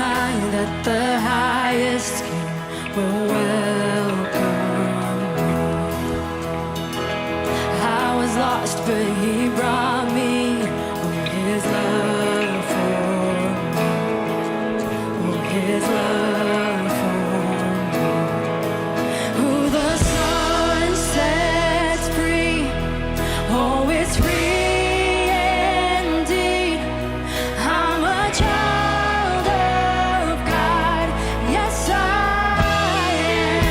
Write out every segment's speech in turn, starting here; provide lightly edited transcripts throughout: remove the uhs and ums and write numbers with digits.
sign that the highest King will welcome me. I was lost, but He brought me. Oh, His love for me. Oh, His love for me. Who the Son sets free, oh, it's free indeed. I'm a child of God, yes I am.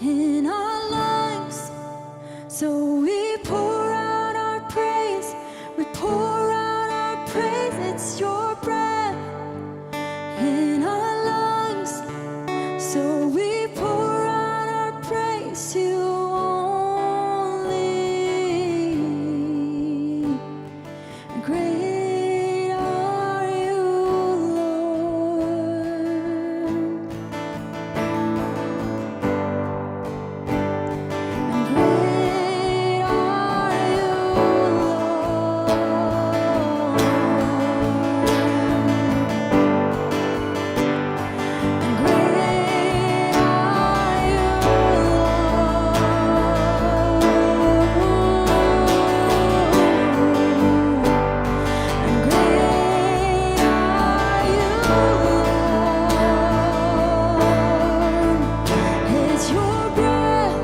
in our lungs. So we pour out our praise, we pour out our praise. It's your breath in our lungs. So we pour out our praise to you only. Great are you, Lord. And great are you, Lord. And great are you, Lord. And great are you, Lord. It's your breath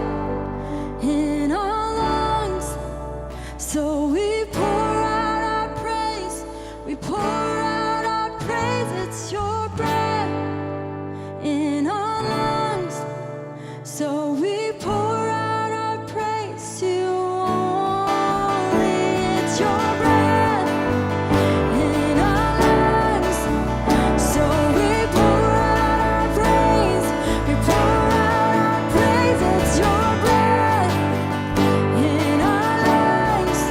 in our lungs. So we pour out our praise, we pour out our praise. It's your breath in our lungs. So we pour out our praise to you only. It's your breath in our lungs. So we pour out our praise, we pour out our praise. It's your breath in our lungs.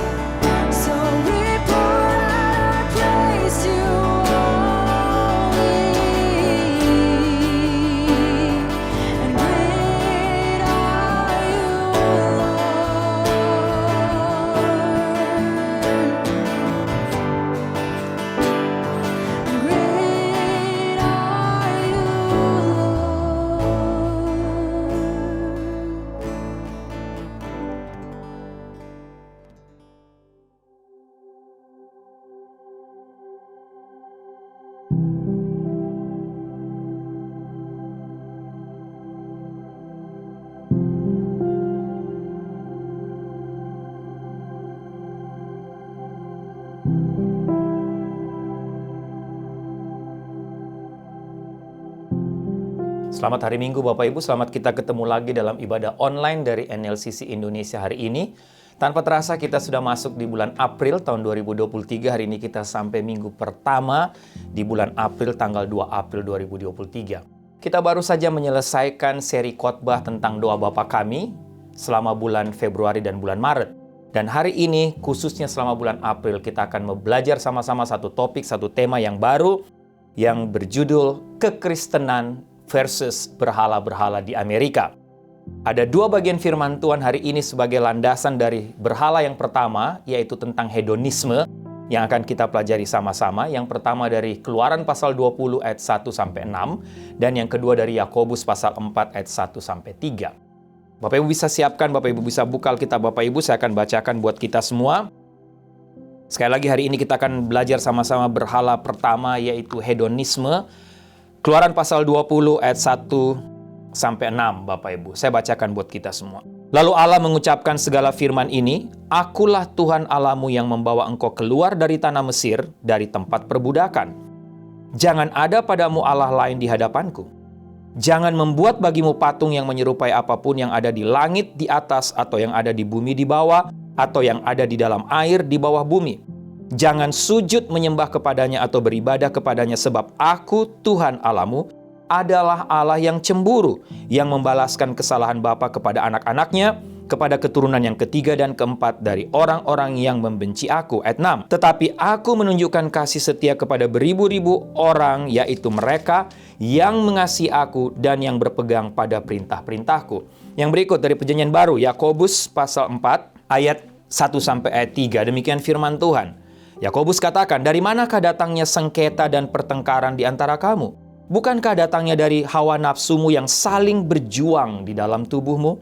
So we pour out our praise to you only. And great are you, Selamat hari Minggu Bapak Ibu, selamat kita ketemu lagi dalam ibadah online dari NLCC Indonesia hari ini. Tanpa terasa kita sudah masuk di bulan April tahun 2023. Hari ini kita sampai minggu pertama di bulan April, tanggal 2 April 2023. Kita baru saja menyelesaikan seri khotbah tentang doa Bapa Kami selama bulan Februari dan bulan Maret. Dan hari ini, khususnya selama bulan April, kita akan belajar sama-sama satu topik, satu tema yang baru yang berjudul Kekristenan versus berhala-berhala di Amerika. Ada dua bagian firman Tuhan hari ini sebagai landasan dari berhala yang pertama, yaitu tentang hedonisme, yang akan kita pelajari sama-sama. Yang pertama dari Keluaran pasal 20 ayat 1-6, dan yang kedua dari Yakobus pasal 4 ayat 1-3. Bapak Ibu bisa siapkan, Bapak Ibu bisa buka Alkitab Bapak Ibu, saya akan bacakan buat kita semua. Sekali lagi hari ini kita akan belajar sama-sama berhala pertama, yaitu hedonisme. Keluaran pasal 20 ayat 1-6, Bapak Ibu. Saya bacakan buat kita semua. Lalu Allah mengucapkan segala firman ini, Akulah Tuhan Allahmu yang membawa engkau keluar dari tanah Mesir, dari tempat perbudakan. Jangan ada padamu Allah lain di hadapanku. Jangan membuat bagimu patung yang menyerupai apapun yang ada di langit di atas, atau yang ada di bumi di bawah, atau yang ada di dalam air di bawah bumi. Jangan sujud menyembah kepadanya atau beribadah kepadanya, sebab Aku, Tuhan Allahmu, adalah Allah yang cemburu, yang membalaskan kesalahan bapa kepada anak-anaknya, kepada keturunan yang ketiga dan keempat dari orang-orang yang membenci Aku. Ayat 6. Tetapi Aku menunjukkan kasih setia kepada beribu-ribu orang, yaitu mereka yang mengasihi Aku dan yang berpegang pada perintah-perintahku. Yang berikut dari Perjanjian Baru, Yakobus pasal 4 ayat 1 ayat 3. Demikian firman Tuhan. Yakobus katakan, dari manakah datangnya sengketa dan pertengkaran di antara kamu? Bukankah datangnya dari hawa nafsumu yang saling berjuang di dalam tubuhmu?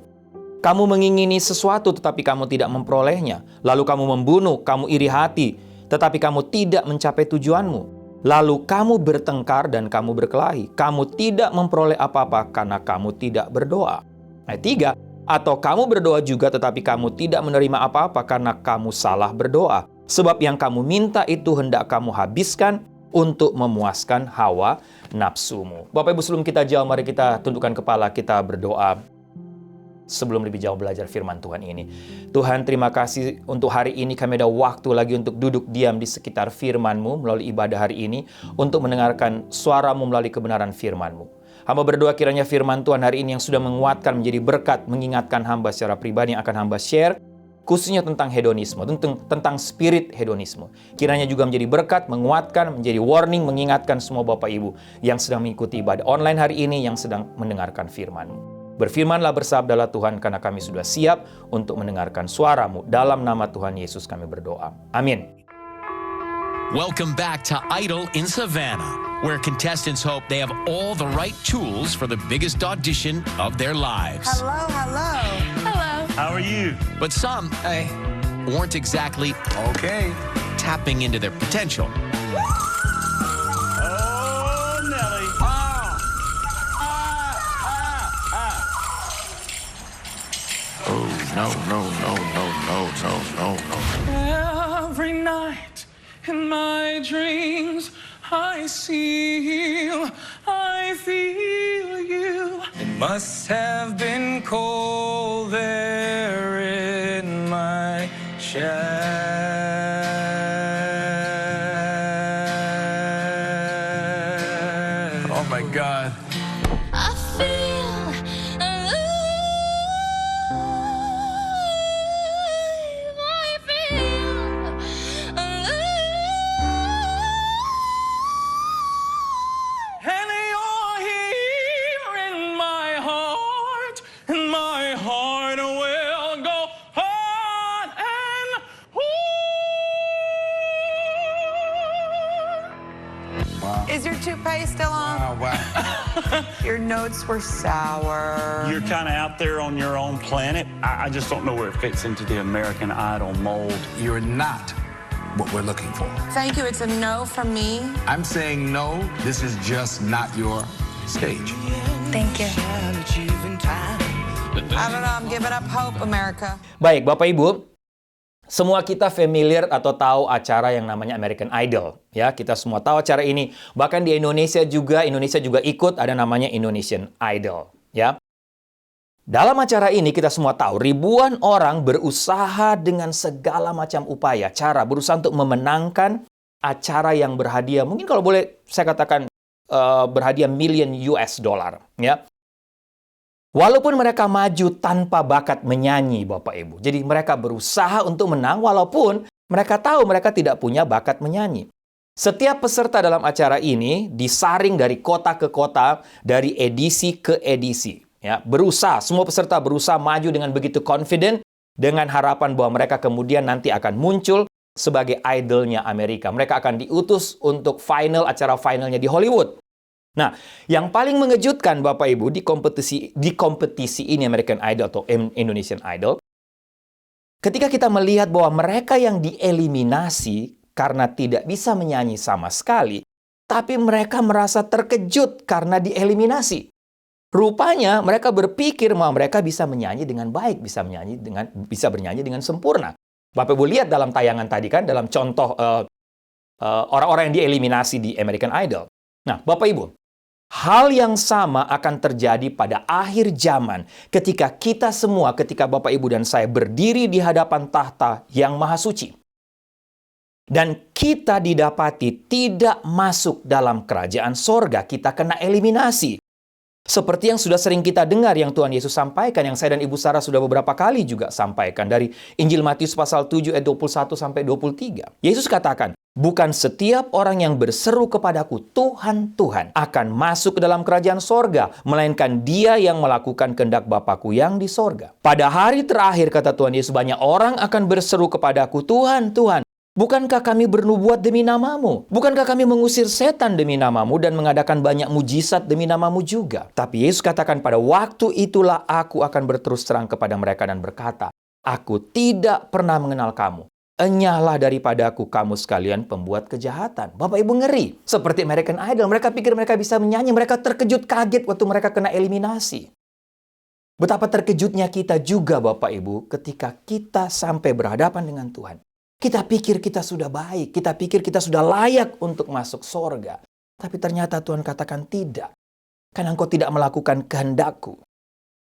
Kamu mengingini sesuatu tetapi kamu tidak memperolehnya. Lalu kamu membunuh, kamu iri hati, tetapi kamu tidak mencapai tujuanmu. Lalu kamu bertengkar dan kamu berkelahi. Kamu tidak memperoleh apa-apa karena kamu tidak berdoa. Ayat 3. Atau kamu berdoa juga tetapi kamu tidak menerima apa-apa karena kamu salah berdoa. Sebab yang kamu minta itu hendak kamu habiskan untuk memuaskan hawa nafsumu. Bapak Ibu, sebelum kita jauh, mari kita tundukkan kepala, kita berdoa. sebelum lebih jauh belajar firman Tuhan ini. Tuhan, terima kasih untuk hari ini kami ada waktu lagi untuk duduk diam di sekitar firman-Mu melalui ibadah hari ini, untuk mendengarkan suara-Mu melalui kebenaran firman-Mu. Hamba berdoa kiranya firman Tuhan hari ini yang sudah menguatkan menjadi berkat, mengingatkan hamba secara pribadi yang akan hamba share, khususnya tentang hedonisme, tentang spirit hedonisme. Kiranya juga menjadi berkat, menguatkan, menjadi warning, mengingatkan semua Bapak Ibu yang sedang mengikuti ibadah online hari ini, yang sedang mendengarkan firman-Mu. Berfirmanlah, bersabdalah Tuhan, karena kami sudah siap untuk mendengarkan suara-Mu. Dalam nama Tuhan Yesus kami berdoa. Amin. Welcome back to Idol in Savannah, where contestants hope they have all the right tools for the biggest audition of their lives. Hello, hello. How are you? But some weren't exactly Okay. tapping into their potential. Oh, Nelly. Oh, no. Every night in my dreams, I feel you. It must have been cold there in my shadow. Oh my God. I feel alive. I feel alive. And you're here in my heart, and my heart will go on and on. Is your toupee still on? Oh, wow. Your notes were sour. You're kind of out there on your own planet. I just don't know where it fits into the American Idol mold. You're not what we're looking for. Thank you. It's a no from me. I'm saying no, this is just not your stage. Thank you. I don't know. I'm giving up hope, America. Baik, Bapak Ibu, semua kita familiar atau tahu acara yang namanya American Idol. Ya, kita semua tahu acara ini. Bahkan di Indonesia juga ikut, ada namanya Indonesian Idol. Ya. Dalam acara ini kita semua tahu ribuan orang berusaha dengan segala macam upaya, cara berusaha untuk memenangkan acara yang berhadiah. Mungkin kalau boleh saya katakan berhadiah million US dollar. Ya. Walaupun mereka maju tanpa bakat menyanyi, Bapak Ibu. Jadi mereka berusaha untuk menang walaupun mereka tahu mereka tidak punya bakat menyanyi. Setiap peserta dalam acara ini disaring dari kota ke kota, dari edisi ke edisi. Ya, berusaha, semua peserta berusaha maju dengan begitu confident, dengan harapan bahwa mereka kemudian nanti akan muncul sebagai idolnya Amerika. Mereka akan diutus untuk acara finalnya di Hollywood. Nah, yang paling mengejutkan Bapak Ibu di kompetisi ini American Idol atau Indonesian Idol, ketika kita melihat bahwa mereka yang dieliminasi karena tidak bisa menyanyi sama sekali, tapi mereka merasa terkejut karena dieliminasi. Rupanya mereka berpikir bahwa mereka bisa menyanyi dengan baik, bisa bernyanyi dengan sempurna. Bapak Ibu lihat dalam tayangan tadi kan, dalam contoh orang-orang yang dieliminasi di American Idol. Nah, Bapak Ibu, hal yang sama akan terjadi pada akhir zaman ketika Bapak Ibu dan saya berdiri di hadapan tahta yang maha suci. Dan kita didapati tidak masuk dalam kerajaan sorga, kita kena eliminasi. Seperti yang sudah sering kita dengar yang Tuhan Yesus sampaikan, yang saya dan Ibu Sarah sudah beberapa kali juga sampaikan dari Injil Matius pasal 7 ayat 21 sampai 23. Yesus katakan, bukan setiap orang yang berseru kepadaku, Tuhan, Tuhan, akan masuk ke dalam kerajaan sorga, melainkan dia yang melakukan kehendak Bapakku yang di sorga. Pada hari terakhir, kata Tuhan Yesus, banyak orang akan berseru kepadaku, Tuhan, Tuhan, bukankah kami bernubuat demi namamu? Bukankah kami mengusir setan demi namamu dan mengadakan banyak mujizat demi namamu juga? Tapi Yesus katakan, pada waktu itulah aku akan berterus terang kepada mereka dan berkata, aku tidak pernah mengenal kamu. Enyahlah daripadaku kamu sekalian pembuat kejahatan. Bapak Ibu ngeri. Seperti American Idol, mereka pikir mereka bisa menyanyi, mereka terkejut kaget waktu mereka kena eliminasi. Betapa terkejutnya kita juga Bapak Ibu ketika kita sampai berhadapan dengan Tuhan. Kita pikir kita sudah baik, kita pikir kita sudah layak untuk masuk sorga. Tapi ternyata Tuhan katakan tidak. Karena engkau tidak melakukan kehendakku.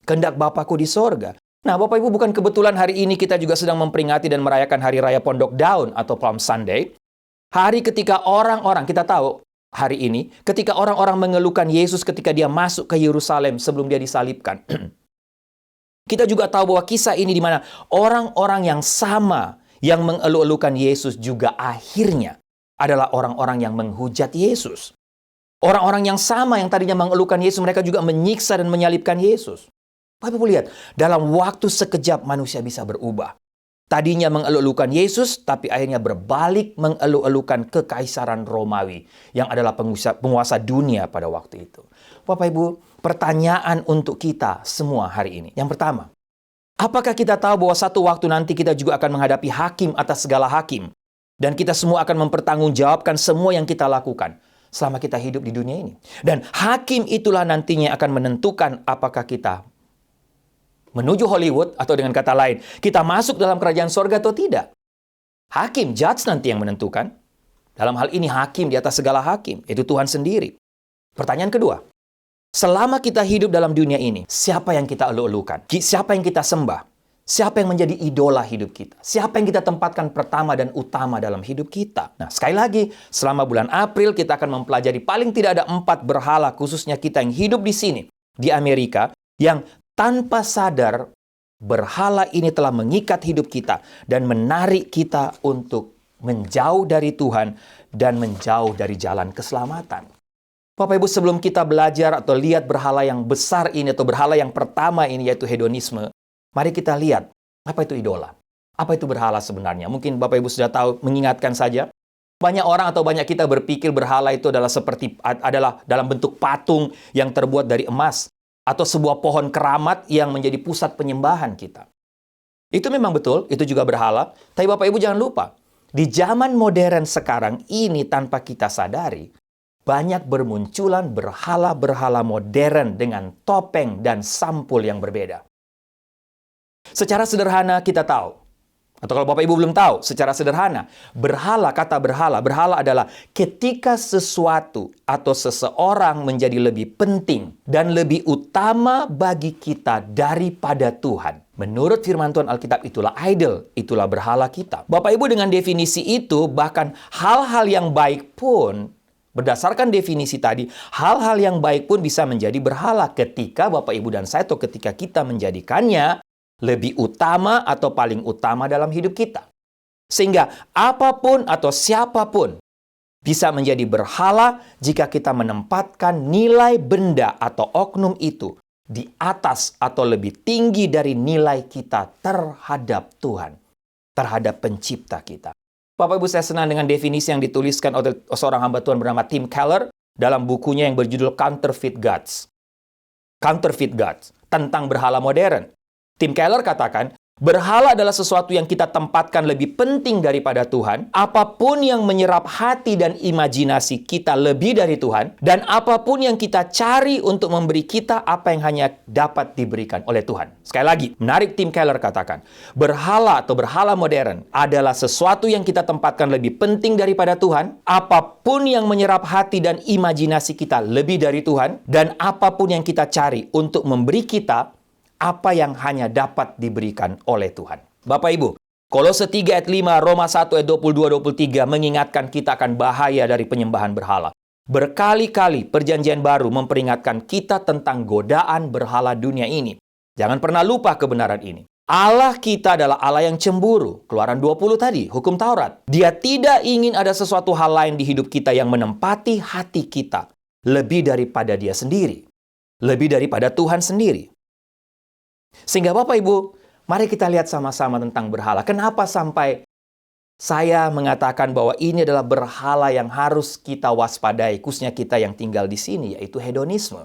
kehendak Bapakku di sorga. Nah, Bapak Ibu, bukan kebetulan hari ini kita juga sedang memperingati dan merayakan Hari Raya Pondok Daun atau Palm Sunday. Hari ketika orang-orang, kita tahu hari ini, ketika orang-orang mengeluhkan Yesus ketika dia masuk ke Yerusalem sebelum dia disalibkan. Kita juga tahu bahwa kisah ini di mana orang-orang yang sama yang mengeluh-elukan Yesus juga akhirnya adalah orang-orang yang menghujat Yesus. Orang-orang yang sama yang tadinya mengeluhkan Yesus, mereka juga menyiksa dan menyalibkan Yesus. Bapak Ibu lihat, dalam waktu sekejap manusia bisa berubah. Tadinya mengeluh-elukan Yesus, tapi akhirnya berbalik mengeluh-elukan kekaisaran Romawi yang adalah penguasa dunia pada waktu itu. Bapak Ibu, pertanyaan untuk kita semua hari ini. Yang pertama, apakah kita tahu bahwa satu waktu nanti kita juga akan menghadapi hakim atas segala hakim? Dan kita semua akan mempertanggungjawabkan semua yang kita lakukan selama kita hidup di dunia ini. Dan hakim itulah nantinya akan menentukan apakah kita menuju Hollywood, atau dengan kata lain, kita masuk dalam kerajaan sorga atau tidak. Hakim, judge nanti yang menentukan. Dalam hal ini hakim di atas segala hakim, itu Tuhan sendiri. Pertanyaan kedua, selama kita hidup dalam dunia ini, siapa yang kita elu-elukan? Siapa yang kita sembah? Siapa yang menjadi idola hidup kita? Siapa yang kita tempatkan pertama dan utama dalam hidup kita? Nah, sekali lagi, selama bulan April kita akan mempelajari paling tidak ada 4 berhala, khususnya kita yang hidup di sini, di Amerika, yang tanpa sadar, berhala ini telah mengikat hidup kita dan menarik kita untuk menjauh dari Tuhan dan menjauh dari jalan keselamatan. Bapak Ibu, sebelum kita belajar atau lihat berhala yang besar ini atau berhala yang pertama ini yaitu hedonisme, mari kita lihat apa itu idola. Apa itu berhala sebenarnya? Mungkin Bapak Ibu sudah tahu, mengingatkan saja. Banyak orang atau banyak kita berpikir berhala itu adalah dalam bentuk patung yang terbuat dari emas, atau sebuah pohon keramat yang menjadi pusat penyembahan kita. Itu memang betul, itu juga berhala. Tapi Bapak Ibu jangan lupa, di zaman modern sekarang ini tanpa kita sadari, banyak bermunculan berhala-berhala modern dengan topeng dan sampul yang berbeda. Secara sederhana kita tahu, atau kalau Bapak Ibu belum tahu, secara sederhana, kata berhala adalah ketika sesuatu atau seseorang menjadi lebih penting dan lebih utama bagi kita daripada Tuhan. Menurut firman Tuhan Alkitab, itulah idol, itulah berhala kita. Bapak Ibu, dengan definisi itu, bahkan hal-hal yang baik pun, berdasarkan definisi tadi, hal-hal yang baik pun bisa menjadi berhala ketika Bapak Ibu dan saya, atau ketika kita menjadikannya lebih utama atau paling utama dalam hidup kita. Sehingga apapun atau siapapun bisa menjadi berhala jika kita menempatkan nilai benda atau oknum itu di atas atau lebih tinggi dari nilai kita terhadap Tuhan, terhadap pencipta kita. Bapak Ibu, saya senang dengan definisi yang dituliskan oleh seorang hamba Tuhan bernama Tim Keller dalam bukunya yang berjudul Counterfeit Gods. Counterfeit Gods, tentang berhala modern. Tim Keller katakan, berhala adalah sesuatu yang kita tempatkan lebih penting daripada Tuhan, apapun yang menyerap hati dan imajinasi kita lebih dari Tuhan, dan apapun yang kita cari untuk memberi kita apa yang hanya dapat diberikan oleh Tuhan. Sekali lagi, menarik Tim Keller katakan, berhala atau berhala modern adalah sesuatu yang kita tempatkan lebih penting daripada Tuhan, apapun yang menyerap hati dan imajinasi kita lebih dari Tuhan, dan apapun yang kita cari untuk memberi kita apa yang hanya dapat diberikan oleh Tuhan. Bapak Ibu, Kolose 3 ayat 5, Roma 1 ayat 22-23 mengingatkan kita akan bahaya dari penyembahan berhala. Berkali-kali perjanjian baru memperingatkan kita tentang godaan berhala dunia ini. Jangan pernah lupa kebenaran ini. Allah kita adalah Allah yang cemburu. Keluaran 20 tadi, hukum Taurat. Dia tidak ingin ada sesuatu hal lain di hidup kita yang menempati hati kita lebih daripada Dia sendiri. Lebih daripada Tuhan sendiri. Sehingga Bapak Ibu, mari kita lihat sama-sama tentang berhala. Kenapa sampai saya mengatakan bahwa ini adalah berhala yang harus kita waspadai, khususnya kita yang tinggal di sini, yaitu hedonisme.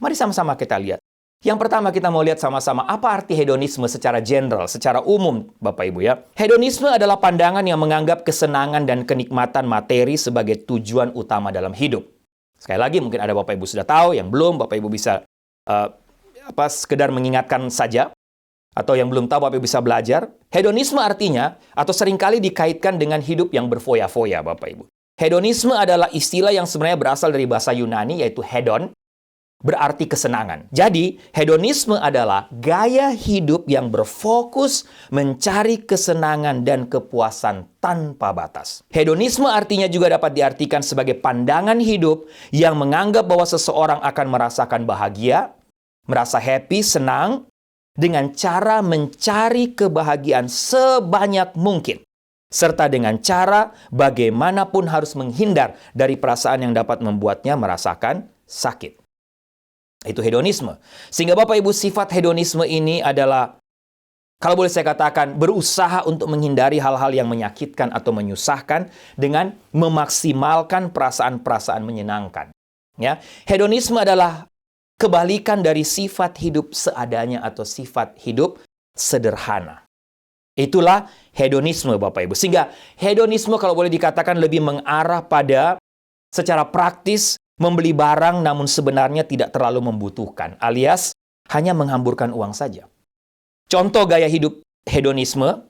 Mari sama-sama kita lihat. Yang pertama kita mau lihat sama-sama apa arti hedonisme secara general, secara umum Bapak Ibu ya. Hedonisme adalah pandangan yang menganggap kesenangan dan kenikmatan materi sebagai tujuan utama dalam hidup. Sekali lagi mungkin ada Bapak Ibu sudah tahu, yang belum Bapak Ibu bisa sekedar mengingatkan saja, atau yang belum tahu Bapak Ibu bisa belajar. Hedonisme artinya, atau seringkali dikaitkan dengan hidup yang berfoya-foya Bapak Ibu. Hedonisme adalah istilah yang sebenarnya berasal dari bahasa Yunani, yaitu hedon, berarti kesenangan. Jadi, hedonisme adalah gaya hidup yang berfokus mencari kesenangan dan kepuasan tanpa batas. Hedonisme artinya juga dapat diartikan sebagai pandangan hidup yang menganggap bahwa seseorang akan merasakan bahagia, merasa happy, senang, dengan cara mencari kebahagiaan sebanyak mungkin, serta dengan cara bagaimanapun harus menghindar dari perasaan yang dapat membuatnya merasakan sakit. Itu hedonisme. Sehingga Bapak Ibu, sifat hedonisme ini adalah, kalau boleh saya katakan, berusaha untuk menghindari hal-hal yang menyakitkan atau menyusahkan dengan memaksimalkan perasaan-perasaan menyenangkan. Ya, hedonisme adalah kebalikan dari sifat hidup seadanya atau sifat hidup sederhana. Itulah hedonisme, Bapak Ibu. Sehingga hedonisme kalau boleh dikatakan lebih mengarah pada secara praktis membeli barang namun sebenarnya tidak terlalu membutuhkan, alias hanya menghamburkan uang saja. Contoh gaya hidup hedonisme,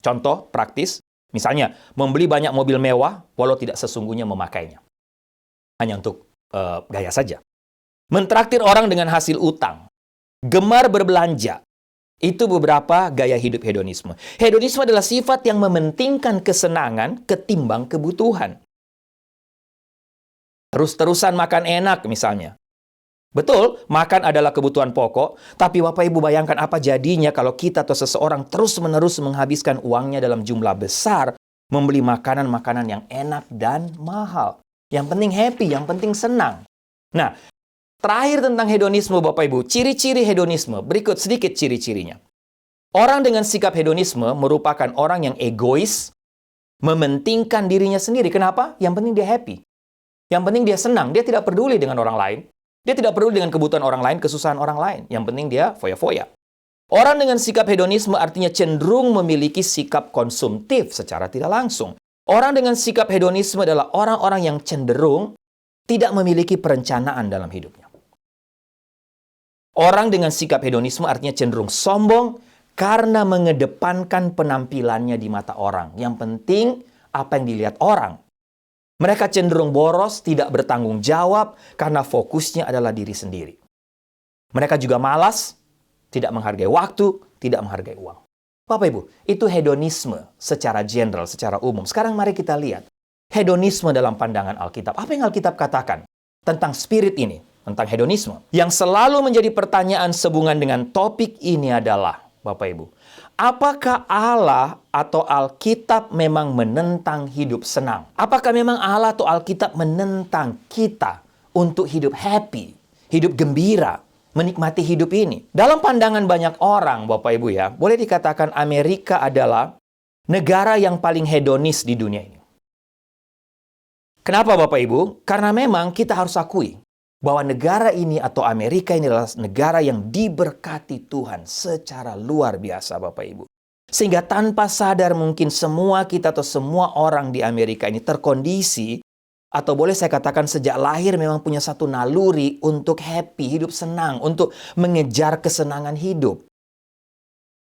contoh praktis, misalnya membeli banyak mobil mewah walau tidak sesungguhnya memakainya. Hanya untuk gaya saja. Mentraktir orang dengan hasil utang, gemar berbelanja. Itu beberapa gaya hidup hedonisme. Hedonisme adalah sifat yang mementingkan kesenangan ketimbang kebutuhan. Terus-terusan makan enak misalnya. Betul, makan adalah kebutuhan pokok, tapi Bapak Ibu bayangkan apa jadinya kalau kita atau seseorang terus-menerus menghabiskan uangnya dalam jumlah besar membeli makanan-makanan yang enak dan mahal. Yang penting happy, yang penting senang. Nah, terakhir tentang hedonisme Bapak Ibu, ciri-ciri hedonisme, berikut sedikit ciri-cirinya. Orang dengan sikap hedonisme merupakan orang yang egois, mementingkan dirinya sendiri. Kenapa? Yang penting dia happy. Yang penting dia senang, dia tidak peduli dengan orang lain. Dia tidak peduli dengan kebutuhan orang lain, kesusahan orang lain. Yang penting dia foya-foya. Orang dengan sikap hedonisme artinya cenderung memiliki sikap konsumtif secara tidak langsung. Orang dengan sikap hedonisme adalah orang-orang yang cenderung tidak memiliki perencanaan dalam hidupnya. Orang dengan sikap hedonisme artinya cenderung sombong karena mengedepankan penampilannya di mata orang. Yang penting apa yang dilihat orang. Mereka cenderung boros, tidak bertanggung jawab karena fokusnya adalah diri sendiri. Mereka juga malas, tidak menghargai waktu, tidak menghargai uang. Bapak Ibu, itu hedonisme secara general, secara umum. Sekarang mari kita lihat hedonisme dalam pandangan Alkitab. Apa yang Alkitab katakan tentang spirit ini, tentang hedonisme? Yang selalu menjadi pertanyaan sehubungan dengan topik ini adalah, Bapak Ibu, apakah Allah atau Alkitab memang menentang hidup senang? Apakah memang Allah atau Alkitab menentang kita untuk hidup happy, hidup gembira, menikmati hidup ini? Dalam pandangan banyak orang, Bapak Ibu ya, boleh dikatakan Amerika adalah negara yang paling hedonis di dunia ini. Kenapa Bapak Ibu? Karena memang kita harus akui bahwa negara ini atau Amerika ini adalah negara yang diberkati Tuhan secara luar biasa Bapak Ibu. Sehingga tanpa sadar mungkin semua kita atau semua orang di Amerika ini terkondisi, atau boleh saya katakan sejak lahir memang punya satu naluri untuk happy, hidup senang, untuk mengejar kesenangan hidup.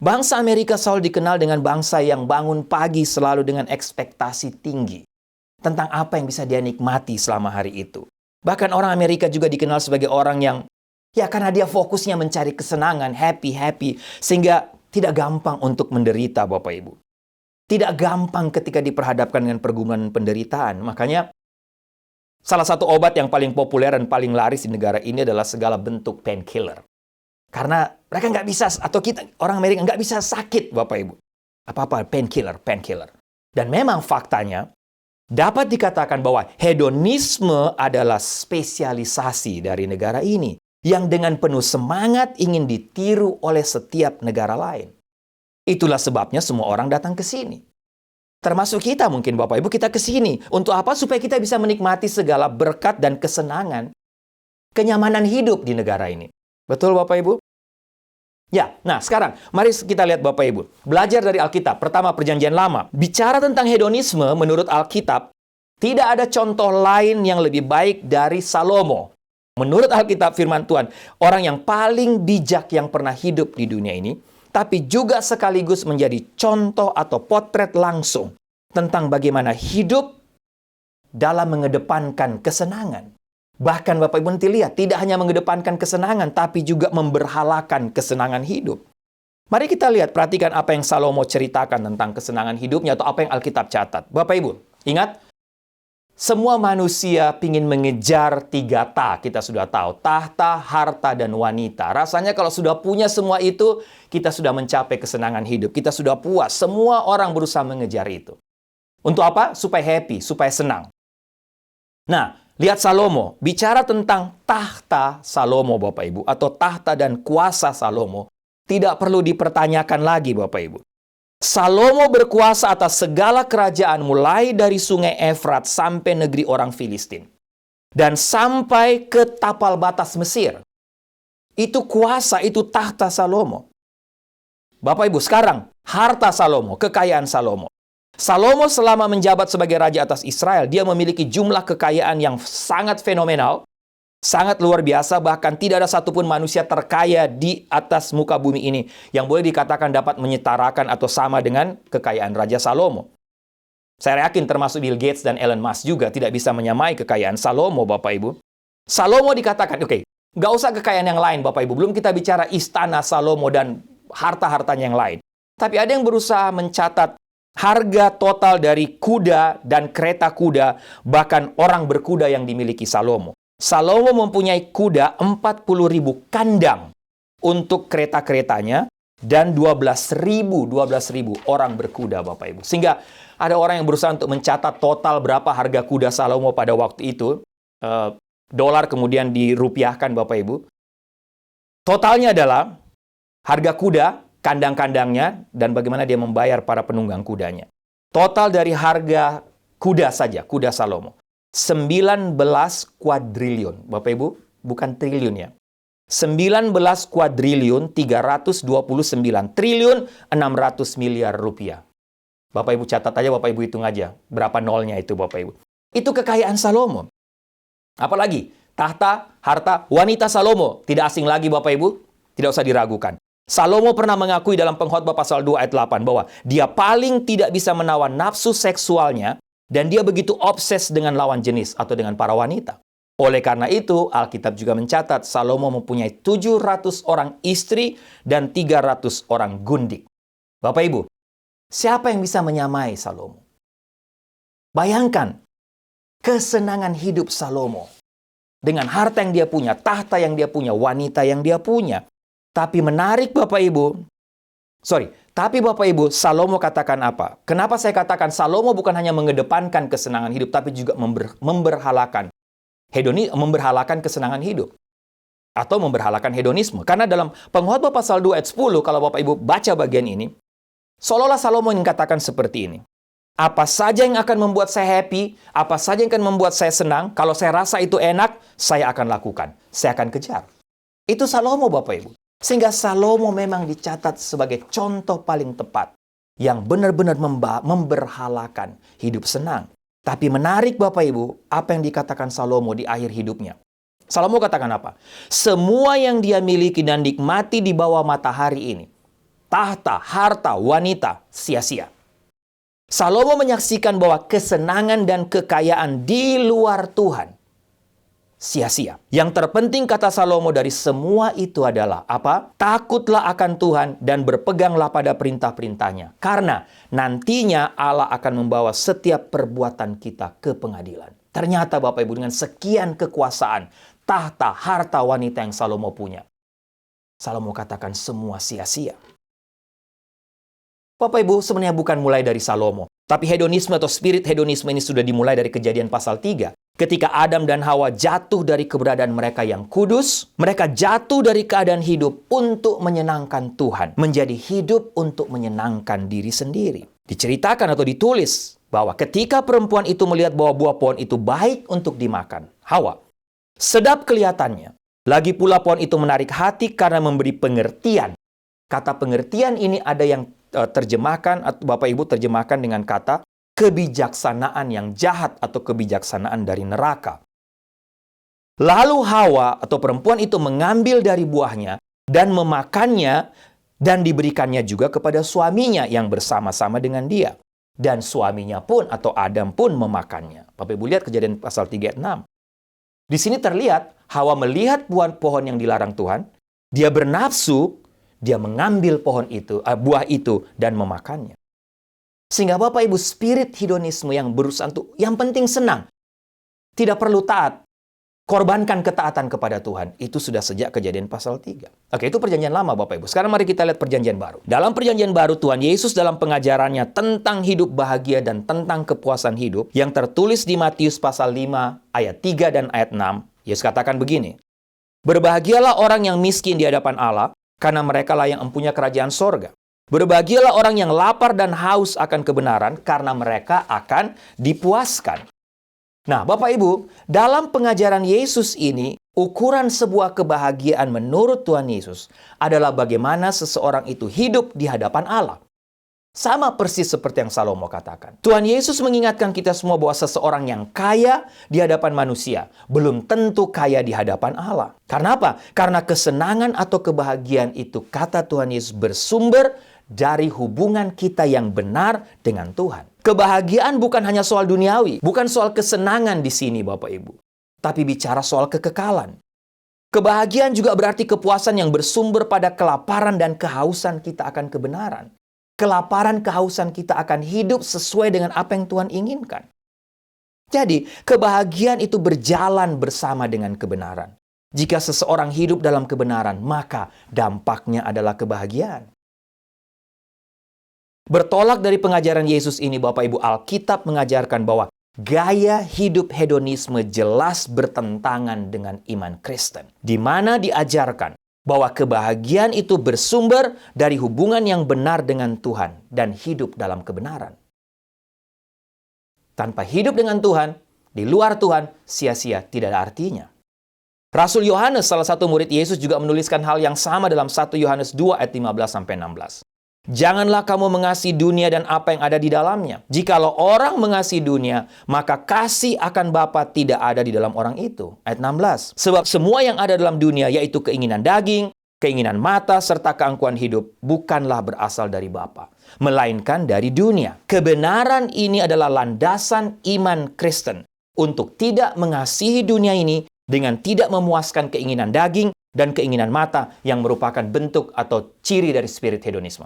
Bangsa Amerika selalu dikenal dengan bangsa yang bangun pagi selalu dengan ekspektasi tinggi tentang apa yang bisa dia nikmati selama hari itu. Bahkan orang Amerika juga dikenal sebagai orang yang, ya karena dia fokusnya mencari kesenangan, happy, sehingga tidak gampang untuk menderita Bapak Ibu. Tidak gampang ketika diperhadapkan dengan pergumulan penderitaan. Makanya, salah satu obat yang paling populer dan paling laris di negara ini adalah segala bentuk painkiller. Karena mereka nggak bisa, atau kita, orang Amerika nggak bisa sakit Bapak Ibu. Apa-apa, painkiller. Dan memang faktanya, dapat dikatakan bahwa hedonisme adalah spesialisasi dari negara ini yang dengan penuh semangat ingin ditiru oleh setiap negara lain. Itulah sebabnya semua orang datang ke sini. Termasuk kita mungkin Bapak Ibu, kita ke sini. Untuk apa? Supaya kita bisa menikmati segala berkat dan kesenangan, kenyamanan hidup di negara ini. Betul Bapak Ibu? Ya, nah sekarang mari kita lihat Bapak Ibu. Belajar dari Alkitab. Pertama, Perjanjian Lama. Bicara tentang hedonisme menurut Alkitab, tidak ada contoh lain yang lebih baik dari Salomo. Menurut Alkitab firman Tuhan, orang yang paling bijak yang pernah hidup di dunia ini, tapi juga sekaligus menjadi contoh atau potret langsung tentang bagaimana hidup dalam mengedepankan kesenangan. Bahkan Bapak Ibu nanti lihat, tidak hanya mengedepankan kesenangan, tapi juga memberhalakan kesenangan hidup. Mari kita lihat, perhatikan apa yang Salomo ceritakan tentang kesenangan hidupnya atau apa yang Alkitab catat. Bapak Ibu, ingat, semua manusia ingin mengejar 3 ta, kita sudah tahu. Tahta, harta, dan wanita. Rasanya kalau sudah punya semua itu, kita sudah mencapai kesenangan hidup. Kita sudah puas. Semua orang berusaha mengejar itu. Untuk apa? Supaya happy, supaya senang. Nah, lihat Salomo. Bicara tentang tahta Salomo, Bapak Ibu. Atau tahta dan kuasa Salomo. Tidak perlu dipertanyakan lagi, Bapak Ibu. Salomo berkuasa atas segala kerajaan mulai dari sungai Efrat sampai negeri orang Filistin. Dan sampai ke tapal batas Mesir. Itu kuasa, itu tahta Salomo. Bapak Ibu, sekarang harta Salomo, kekayaan Salomo. Salomo selama menjabat sebagai raja atas Israel, dia memiliki jumlah kekayaan yang sangat fenomenal. Sangat luar biasa, bahkan tidak ada satupun manusia terkaya di atas muka bumi ini yang boleh dikatakan dapat menyetarakan atau sama dengan kekayaan Raja Salomo. Saya yakin termasuk Bill Gates dan Elon Musk juga tidak bisa menyamai kekayaan Salomo, Bapak Ibu. Salomo dikatakan, oke, nggak usah kekayaan yang lain, Bapak Ibu. Belum kita bicara istana Salomo dan harta-hartanya yang lain. Tapi ada yang berusaha mencatat harga total dari kuda dan kereta kuda, bahkan orang berkuda yang dimiliki Salomo. Salomo mempunyai kuda 40.000 kandang untuk kereta-keretanya dan 12.000 orang berkuda, Bapak Ibu. Sehingga ada orang yang berusaha untuk mencatat total berapa harga kuda Salomo pada waktu itu. Dolar kemudian dirupiahkan, Bapak Ibu. Totalnya adalah harga kuda, kandang-kandangnya, dan bagaimana dia membayar para penunggang kudanya. Total dari harga kuda saja, kuda Salomo. 19 kuadriliun. Bapak Ibu, bukan triliun ya. 19 kuadriliun 329 triliun 600 miliar rupiah. Bapak Ibu catat aja, Bapak Ibu hitung aja. Berapa nolnya itu, Bapak Ibu. Itu kekayaan Salomo. Apalagi? Tahta, harta, wanita Salomo. Tidak asing lagi, Bapak Ibu. Tidak usah diragukan. Salomo pernah mengakui dalam Pengkhotbah pasal 2 ayat 8 bahwa dia paling tidak bisa menawan nafsu seksualnya dan dia begitu obses dengan lawan jenis atau dengan para wanita. Oleh karena itu, Alkitab juga mencatat Salomo mempunyai 700 orang istri dan 300 orang gundik. Bapak Ibu, siapa yang bisa menyamai Salomo? Bayangkan kesenangan hidup Salomo dengan harta yang dia punya, tahta yang dia punya, wanita yang dia punya. Tapi menarik Bapak Ibu, tapi Bapak Ibu, Salomo katakan apa? Kenapa saya katakan Salomo bukan hanya mengedepankan kesenangan hidup, tapi juga memberhalakan kesenangan hidup. Atau memberhalakan hedonisme. Karena dalam Pengkhotbah pasal 2 ayat 10, kalau Bapak Ibu baca bagian ini, seolah-olah Salomo ingin katakan seperti ini. Apa saja yang akan membuat saya happy, apa saja yang akan membuat saya senang, kalau saya rasa itu enak, saya akan lakukan. Saya akan kejar. Itu Salomo, Bapak Ibu. Sehingga Salomo memang dicatat sebagai contoh paling tepat yang benar-benar memberhalakan hidup senang. Tapi menarik Bapak Ibu, apa yang dikatakan Salomo di akhir hidupnya. Salomo katakan apa? Semua yang dia miliki dan nikmati di bawah matahari ini, tahta, harta, wanita, sia-sia. Salomo menyaksikan bahwa kesenangan dan kekayaan di luar Tuhan sia-sia. Yang terpenting kata Salomo dari semua itu adalah apa? Takutlah akan Tuhan dan berpeganglah pada perintah-perintahnya. Karena nantinya Allah akan membawa setiap perbuatan kita ke pengadilan. Ternyata Bapak Ibu dengan sekian kekuasaan, tahta, harta, wanita yang Salomo punya. Salomo katakan semua sia-sia. Bapak Ibu sebenarnya bukan mulai dari Salomo. Tapi hedonisme atau spirit hedonisme ini sudah dimulai dari Kejadian pasal 3. Ketika Adam dan Hawa jatuh dari keberadaan mereka yang kudus, mereka jatuh dari keadaan hidup untuk menyenangkan Tuhan, menjadi hidup untuk menyenangkan diri sendiri. Diceritakan atau ditulis bahwa ketika perempuan itu melihat bahwa buah pohon itu baik untuk dimakan, Hawa, sedap kelihatannya. Lagi pula pohon itu menarik hati karena memberi pengertian. Kata pengertian ini ada yang terjemahkan, atau Bapak Ibu terjemahkan dengan kata kebijaksanaan yang jahat atau kebijaksanaan dari neraka. Lalu Hawa atau perempuan itu mengambil dari buahnya dan memakannya dan diberikannya juga kepada suaminya yang bersama-sama dengan dia. Dan suaminya pun atau Adam pun memakannya. Bapak Ibu lihat Kejadian pasal 3 ayat 6. Di sini terlihat Hawa melihat pohon yang dilarang Tuhan, dia bernafsu, dia mengambil buah itu dan memakannya. Sehingga Bapak Ibu, spirit hedonisme yang berusaha untuk yang penting senang, tidak perlu taat, korbankan ketaatan kepada Tuhan. Itu sudah sejak Kejadian pasal 3. Oke, itu perjanjian lama Bapak Ibu. Sekarang mari kita lihat perjanjian baru. Dalam perjanjian baru, Tuhan Yesus dalam pengajarannya tentang hidup bahagia dan tentang kepuasan hidup, yang tertulis di Matius pasal 5 ayat 3 dan ayat 6, Yesus katakan begini, "Berbahagialah orang yang miskin di hadapan Allah, karena merekalah yang empunya kerajaan sorga. Berbahagialah orang yang lapar dan haus akan kebenaran, karena mereka akan dipuaskan." Nah, Bapak Ibu, dalam pengajaran Yesus ini, ukuran sebuah kebahagiaan menurut Tuhan Yesus adalah bagaimana seseorang itu hidup di hadapan Allah. Sama persis seperti yang Salomo katakan. Tuhan Yesus mengingatkan kita semua bahwa seseorang yang kaya di hadapan manusia belum tentu kaya di hadapan Allah. Karena apa? Karena kesenangan atau kebahagiaan itu, kata Tuhan Yesus, bersumber dari hubungan kita yang benar dengan Tuhan. Kebahagiaan bukan hanya soal duniawi, bukan soal kesenangan di sini Bapak Ibu, tapi bicara soal kekekalan. Kebahagiaan juga berarti kepuasan yang bersumber pada kelaparan dan kehausan kita akan kebenaran. Kelaparan, kehausan kita akan hidup sesuai dengan apa yang Tuhan inginkan. Jadi, kebahagiaan itu berjalan bersama dengan kebenaran. Jika seseorang hidup dalam kebenaran, maka dampaknya adalah kebahagiaan. Bertolak dari pengajaran Yesus ini, Bapak Ibu, Alkitab mengajarkan bahwa gaya hidup hedonisme jelas bertentangan dengan iman Kristen, di mana diajarkan bahwa kebahagiaan itu bersumber dari hubungan yang benar dengan Tuhan dan hidup dalam kebenaran. Tanpa hidup dengan Tuhan, di luar Tuhan, sia-sia, tidak ada artinya. Rasul Yohanes, salah satu murid Yesus, juga menuliskan hal yang sama dalam 1 Yohanes 2 ayat 15-16. "Janganlah kamu mengasihi dunia dan apa yang ada di dalamnya. Jikalau orang mengasihi dunia, maka kasih akan Bapa tidak ada di dalam orang itu." Ayat 16. "Sebab semua yang ada dalam dunia, yaitu keinginan daging, keinginan mata, serta keangkuhan hidup, bukanlah berasal dari Bapa, melainkan dari dunia." Kebenaran ini adalah landasan iman Kristen untuk tidak mengasihi dunia ini dengan tidak memuaskan keinginan daging dan keinginan mata yang merupakan bentuk atau ciri dari spirit hedonisme.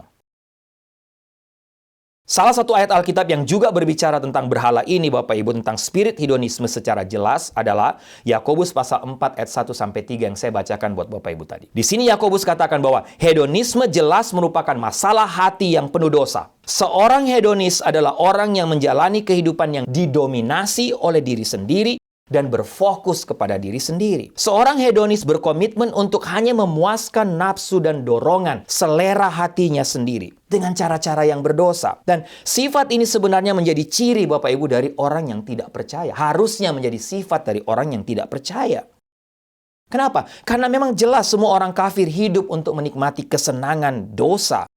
Salah satu ayat Alkitab yang juga berbicara tentang berhala ini, Bapak Ibu, tentang spirit hedonisme secara jelas adalah Yakobus pasal 4 ayat 1-3 yang saya bacakan buat Bapak Ibu tadi. Di sini Yakobus katakan bahwa hedonisme jelas merupakan masalah hati yang penuh dosa. Seorang hedonis adalah orang yang menjalani kehidupan yang didominasi oleh diri sendiri dan berfokus kepada diri sendiri. Seorang hedonis berkomitmen untuk hanya memuaskan nafsu dan dorongan selera hatinya sendiri dengan cara-cara yang berdosa. Dan sifat ini sebenarnya menjadi ciri Bapak Ibu dari orang yang tidak percaya. Harusnya menjadi sifat dari orang yang tidak percaya. Kenapa? Karena memang jelas semua orang kafir hidup untuk menikmati kesenangan dosa.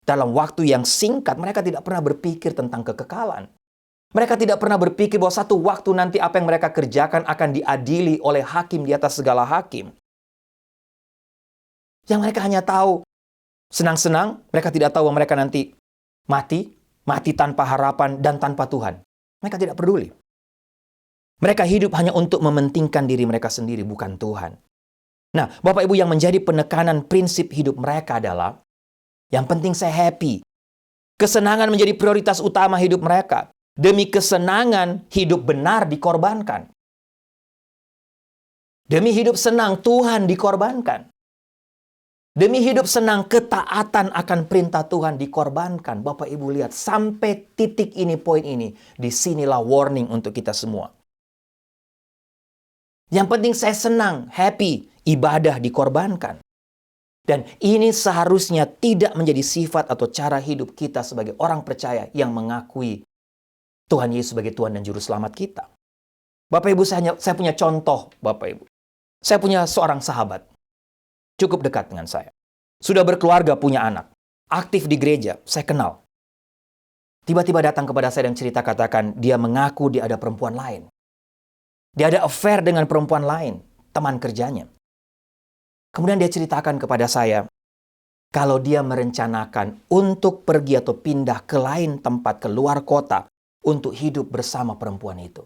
Dalam waktu yang singkat, mereka tidak pernah berpikir tentang kekekalan. Mereka tidak pernah berpikir bahwa satu waktu nanti apa yang mereka kerjakan akan diadili oleh hakim di atas segala hakim. Yang mereka hanya tahu senang-senang, mereka tidak tahu bahwa mereka nanti mati tanpa harapan dan tanpa Tuhan. Mereka tidak peduli. Mereka hidup hanya untuk mementingkan diri mereka sendiri, bukan Tuhan. Nah, Bapak Ibu, yang menjadi penekanan prinsip hidup mereka adalah yang penting saya happy. Kesenangan menjadi prioritas utama hidup mereka. Demi kesenangan, hidup benar dikorbankan. Demi hidup senang, Tuhan dikorbankan. Demi hidup senang, ketaatan akan perintah Tuhan dikorbankan. Bapak Ibu lihat, sampai titik ini, poin ini, disinilah warning untuk kita semua. Yang penting saya senang, happy, ibadah dikorbankan. Dan ini seharusnya tidak menjadi sifat atau cara hidup kita sebagai orang percaya yang mengakui Tuhan Yesus sebagai Tuhan dan Juru Selamat kita. Bapak Ibu, saya punya contoh, Bapak Ibu. Saya punya seorang sahabat, cukup dekat dengan saya. Sudah berkeluarga, punya anak. Aktif di gereja, saya kenal. Tiba-tiba datang kepada saya dan cerita, katakan, dia mengaku dia ada perempuan lain. Dia ada affair dengan perempuan lain, teman kerjanya. Kemudian dia ceritakan kepada saya, kalau dia merencanakan untuk pergi atau pindah ke lain tempat, ke luar kota, untuk hidup bersama perempuan itu.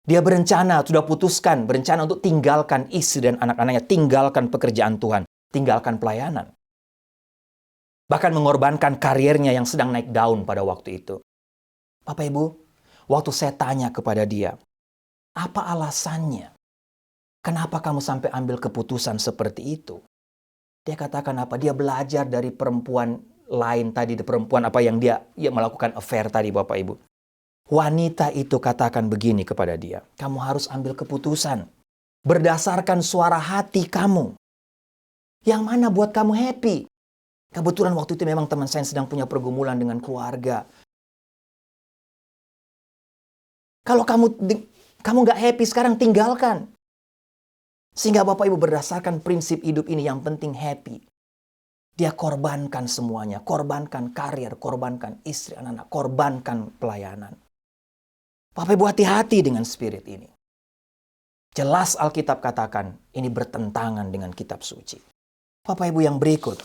Dia berencana, sudah putuskan, berencana untuk tinggalkan istri dan anak-anaknya, tinggalkan pekerjaan Tuhan, tinggalkan pelayanan. Bahkan mengorbankan karirnya yang sedang naik daun pada waktu itu. Bapak Ibu, waktu saya tanya kepada dia, apa alasannya? Kenapa kamu sampai ambil keputusan seperti itu? Dia katakan apa? Dia belajar dari perempuan lain tadi, perempuan apa yang dia melakukan affair tadi, Bapak Ibu. Wanita itu katakan begini kepada dia, kamu harus ambil keputusan berdasarkan suara hati kamu. Yang mana buat kamu happy? Kebetulan waktu itu memang teman saya sedang punya pergumulan dengan keluarga. Kalau kamu nggak happy sekarang, tinggalkan. Sehingga Bapak Ibu berdasarkan prinsip hidup ini yang penting happy. Dia korbankan semuanya, korbankan karir, korbankan istri, anak-anak, korbankan pelayanan. Bapak Ibu hati-hati dengan spirit ini. Jelas Alkitab katakan ini bertentangan dengan kitab suci. Bapak Ibu yang berikut,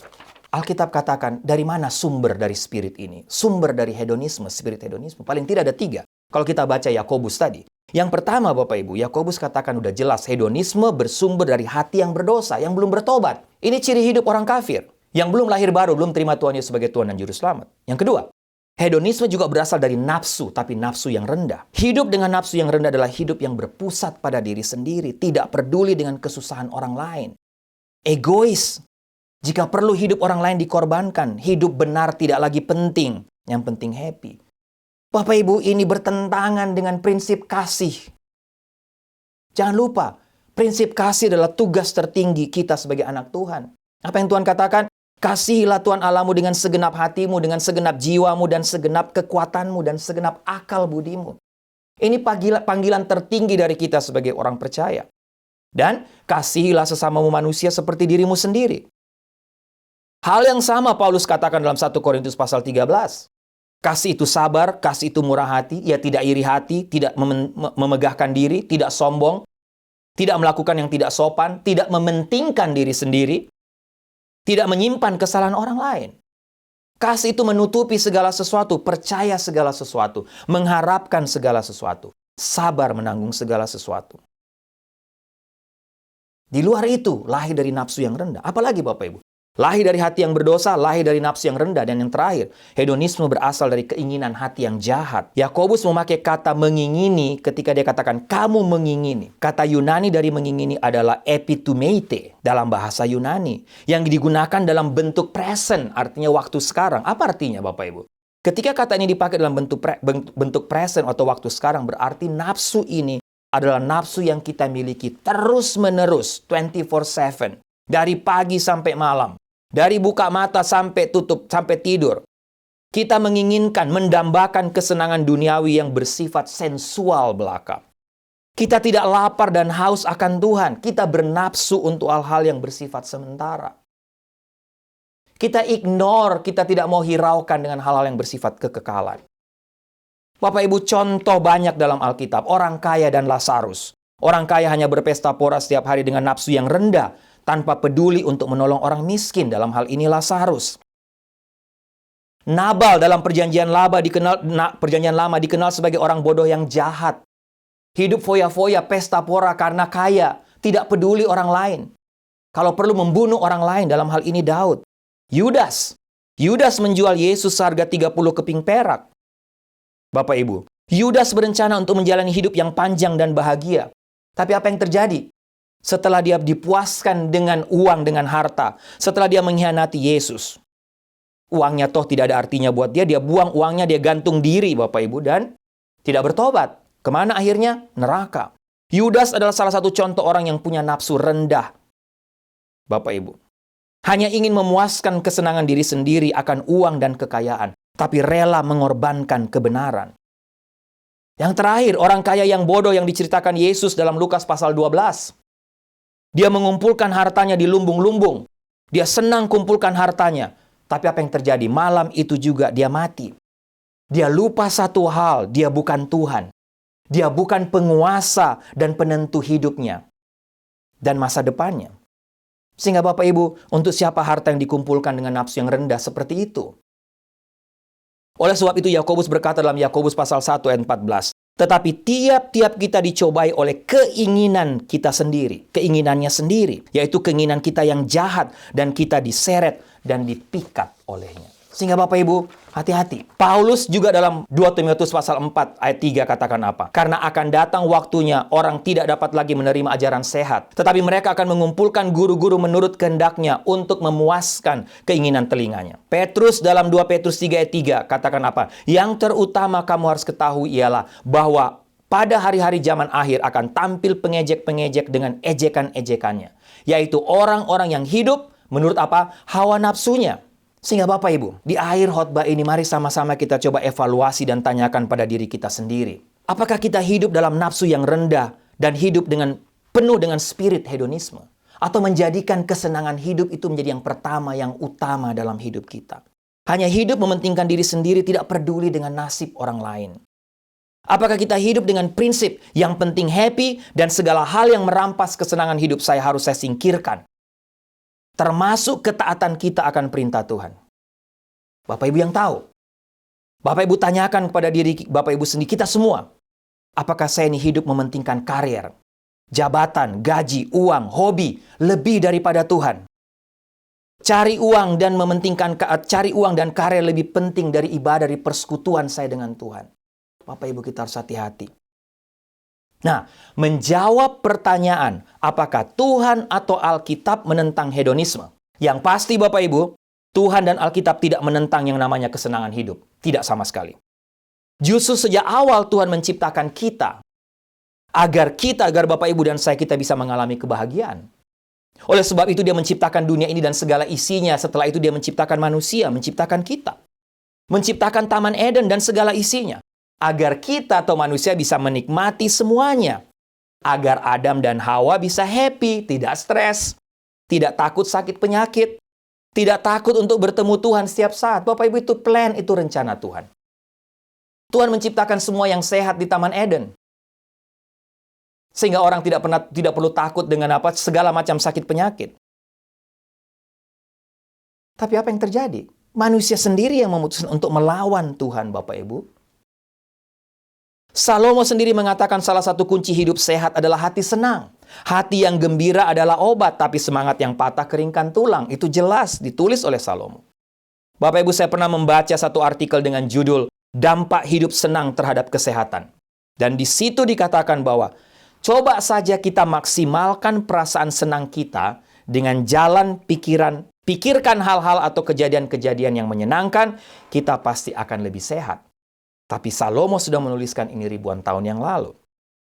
Alkitab katakan dari mana sumber dari spirit ini? Sumber dari hedonisme, spirit hedonisme. Paling tidak ada 3. Kalau kita baca Yakobus tadi. Yang pertama Bapak Ibu, Yakobus katakan udah jelas hedonisme bersumber dari hati yang berdosa, yang belum bertobat. Ini ciri hidup orang kafir. Yang belum lahir baru, belum terima Tuhan Yesus sebagai Tuhan dan Juru Selamat. Yang kedua, hedonisme juga berasal dari nafsu, tapi nafsu yang rendah. Hidup dengan nafsu yang rendah adalah hidup yang berpusat pada diri sendiri, tidak peduli dengan kesusahan orang lain. Egois. Jika perlu hidup orang lain dikorbankan, hidup benar tidak lagi penting. Yang penting happy. Bapak Ibu, ini bertentangan dengan prinsip kasih. Jangan lupa, prinsip kasih adalah tugas tertinggi kita sebagai anak Tuhan. Apa yang Tuhan katakan? Kasihilah Tuhan Allahmu dengan segenap hatimu, dengan segenap jiwamu, dan segenap kekuatanmu, dan segenap akal budimu. Ini panggilan tertinggi dari kita sebagai orang percaya. Dan kasihilah sesamamu manusia seperti dirimu sendiri. Hal yang sama Paulus katakan dalam 1 Korintus pasal 13. Kasih itu sabar, kasih itu murah hati, ia tidak iri hati, tidak memegahkan diri, tidak sombong, tidak melakukan yang tidak sopan, tidak mementingkan diri sendiri, tidak menyimpan kesalahan orang lain. Kasih itu menutupi segala sesuatu, percaya segala sesuatu, mengharapkan segala sesuatu, sabar menanggung segala sesuatu. Di luar itu, lahir dari nafsu yang rendah. Apalagi Bapak Ibu? Lahir dari hati yang berdosa, lahir dari nafsu yang rendah. Dan yang terakhir, hedonisme berasal dari keinginan hati yang jahat. Yakobus memakai kata mengingini ketika dia katakan kamu mengingini. Kata Yunani dari mengingini adalah epitumeite dalam bahasa Yunani. Yang digunakan dalam bentuk present, artinya waktu sekarang. Apa artinya Bapak Ibu? Ketika kata ini dipakai dalam bentuk present atau waktu sekarang, berarti nafsu ini adalah nafsu yang kita miliki terus-menerus, 24/7. Dari pagi sampai malam. Dari buka mata sampai tutup, sampai tidur. Kita menginginkan, mendambakan kesenangan duniawi yang bersifat sensual belaka. Kita tidak lapar dan haus akan Tuhan. Kita bernafsu untuk hal-hal yang bersifat sementara. Kita ignore, kita tidak mau hiraukan dengan hal-hal yang bersifat kekekalan. Bapak Ibu, contoh banyak dalam Alkitab. Orang kaya dan Lazarus. Orang kaya hanya berpesta pora setiap hari dengan nafsu yang rendah, tanpa peduli untuk menolong orang miskin, dalam hal ini Lazarus. Nabal dalam perjanjian lama dikenal sebagai orang bodoh yang jahat. Hidup foya-foya, pesta pora karena kaya, tidak peduli orang lain. Kalau perlu membunuh orang lain, dalam hal ini Daud. Yudas menjual Yesus seharga 30 keping perak. Bapak Ibu, Yudas berencana untuk menjalani hidup yang panjang dan bahagia. Tapi apa yang terjadi? Setelah dia dipuaskan dengan uang, dengan harta. Setelah dia mengkhianati Yesus. Uangnya toh tidak ada artinya buat dia. Dia buang uangnya, dia gantung diri Bapak Ibu. Dan tidak bertobat. Kemana akhirnya? Neraka. Yudas adalah salah satu contoh orang yang punya nafsu rendah. Bapak Ibu. Hanya ingin memuaskan kesenangan diri sendiri akan uang dan kekayaan. Tapi rela mengorbankan kebenaran. Yang terakhir, orang kaya yang bodoh yang diceritakan Yesus dalam Lukas pasal 12. Dia mengumpulkan hartanya di lumbung-lumbung. Dia senang kumpulkan hartanya. Tapi apa yang terjadi? Malam itu juga dia mati. Dia lupa satu hal, dia bukan Tuhan. Dia bukan penguasa dan penentu hidupnya. Dan masa depannya. Sehingga Bapak Ibu, untuk siapa harta yang dikumpulkan dengan nafsu yang rendah seperti itu? Oleh sebab itu Yakobus berkata dalam Yakobus pasal 1 ayat 14. Tetapi tiap-tiap kita dicobai oleh keinginan kita sendiri, keinginannya sendiri, yaitu keinginan kita yang jahat, dan kita diseret dan dipikat olehnya. Sehingga Bapak Ibu, hati-hati. Paulus juga dalam 2 Timotius pasal 4 ayat 3 katakan apa? Karena akan datang waktunya orang tidak dapat lagi menerima ajaran sehat, tetapi mereka akan mengumpulkan guru-guru menurut kehendaknya untuk memuaskan keinginan telinganya. Petrus dalam 2 Petrus 3 ayat 3 katakan apa? Yang terutama kamu harus ketahui ialah bahwa pada hari-hari zaman akhir akan tampil pengejek-pengejek dengan ejekan-ejekannya, yaitu orang-orang yang hidup menurut apa? Hawa nafsunya. Sehingga Bapak Ibu, di akhir khotbah ini mari sama-sama kita coba evaluasi dan tanyakan pada diri kita sendiri. Apakah kita hidup dalam nafsu yang rendah dan hidup dengan penuh dengan spirit hedonisme? Atau menjadikan kesenangan hidup itu menjadi yang pertama, yang utama dalam hidup kita? Hanya hidup mementingkan diri sendiri, tidak peduli dengan nasib orang lain. Apakah kita hidup dengan prinsip yang penting happy dan segala hal yang merampas kesenangan hidup saya harus saya singkirkan? Termasuk ketaatan kita akan perintah Tuhan. Bapak Ibu yang tahu. Bapak Ibu tanyakan kepada diri Bapak Ibu sendiri, kita semua. Apakah saya ini hidup mementingkan karier, jabatan, gaji, uang, hobi lebih daripada Tuhan? Cari uang dan karier lebih penting dari ibadah, dari persekutuan saya dengan Tuhan. Bapak Ibu, kita harus hati-hati. Nah, menjawab pertanyaan, apakah Tuhan atau Alkitab menentang hedonisme? Yang pasti Bapak Ibu, Tuhan dan Alkitab tidak menentang yang namanya kesenangan hidup. Tidak sama sekali. Justru sejak awal Tuhan menciptakan kita, agar Bapak Ibu dan saya kita bisa mengalami kebahagiaan. Oleh sebab itu Dia menciptakan dunia ini dan segala isinya. Setelah itu Dia menciptakan manusia, menciptakan kita. Menciptakan Taman Eden dan segala isinya. Agar kita atau manusia bisa menikmati semuanya. Agar Adam dan Hawa bisa happy, tidak stres, tidak takut sakit penyakit, tidak takut untuk bertemu Tuhan setiap saat. Bapak Ibu, itu plan, itu rencana Tuhan. Tuhan menciptakan semua yang sehat di Taman Eden. Sehingga orang tidak perlu takut dengan segala macam sakit penyakit. Tapi apa yang terjadi? Manusia sendiri yang memutuskan untuk melawan Tuhan, Bapak Ibu. Salomo sendiri mengatakan salah satu kunci hidup sehat adalah hati senang. Hati yang gembira adalah obat, tapi semangat yang patah keringkan tulang. Itu jelas ditulis oleh Salomo. Bapak Ibu, saya pernah membaca satu artikel dengan judul Dampak Hidup Senang Terhadap Kesehatan. Dan di situ dikatakan bahwa coba saja kita maksimalkan perasaan senang kita dengan jalan pikirkan hal-hal atau kejadian-kejadian yang menyenangkan, kita pasti akan lebih sehat. Tapi Salomo sudah menuliskan ini ribuan tahun yang lalu.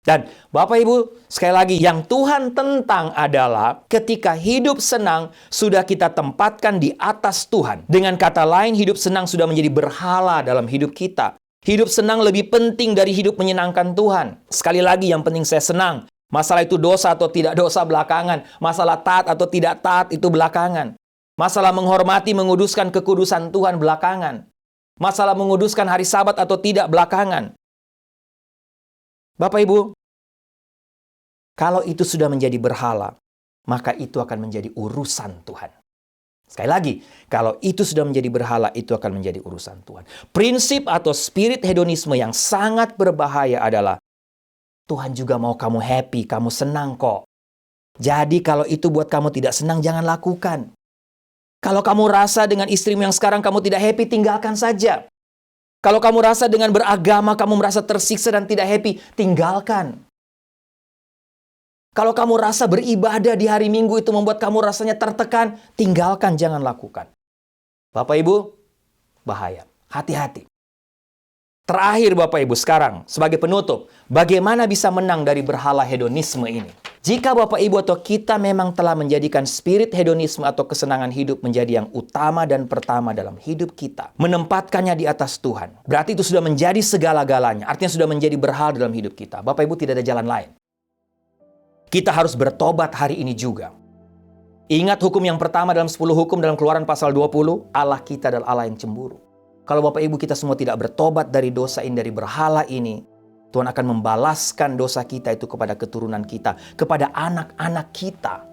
Dan Bapak Ibu, sekali lagi, yang Tuhan tentang adalah ketika hidup senang sudah kita tempatkan di atas Tuhan. Dengan kata lain, hidup senang sudah menjadi berhala dalam hidup kita. Hidup senang lebih penting dari hidup menyenangkan Tuhan. Sekali lagi, yang penting saya senang. Masalah itu dosa atau tidak dosa belakangan. Masalah taat atau tidak taat itu belakangan. Masalah menghormati, menguduskan kekudusan Tuhan belakangan. Masalah menguduskan hari Sabat atau tidak belakangan. Bapak Ibu, kalau itu sudah menjadi berhala, maka itu akan menjadi urusan Tuhan. Sekali lagi, kalau itu sudah menjadi berhala, itu akan menjadi urusan Tuhan. Prinsip atau spirit hedonisme yang sangat berbahaya adalah Tuhan juga mau kamu happy, kamu senang kok. Jadi kalau itu buat kamu tidak senang, jangan lakukan. Kalau kamu rasa dengan istrimu yang sekarang kamu tidak happy, tinggalkan saja. Kalau kamu rasa dengan beragama kamu merasa tersiksa dan tidak happy, tinggalkan. Kalau kamu rasa beribadah di hari Minggu itu membuat kamu rasanya tertekan, tinggalkan, jangan lakukan. Bapak Ibu, bahaya. Hati-hati. Terakhir Bapak Ibu, sekarang sebagai penutup, bagaimana bisa menang dari berhala hedonisme ini? Jika Bapak Ibu atau kita memang telah menjadikan spirit hedonisme atau kesenangan hidup menjadi yang utama dan pertama dalam hidup kita, menempatkannya di atas Tuhan, berarti itu sudah menjadi segala-galanya, artinya sudah menjadi berhala dalam hidup kita. Bapak Ibu, tidak ada jalan lain. Kita harus bertobat hari ini juga. Ingat hukum yang pertama dalam 10 hukum dalam Keluaran pasal 20, Allah kita adalah Allah yang cemburu. Kalau Bapak Ibu kita semua tidak bertobat dari dosa ini, dari berhala ini, Tuhan akan membalaskan dosa kita itu kepada keturunan kita, kepada anak-anak kita.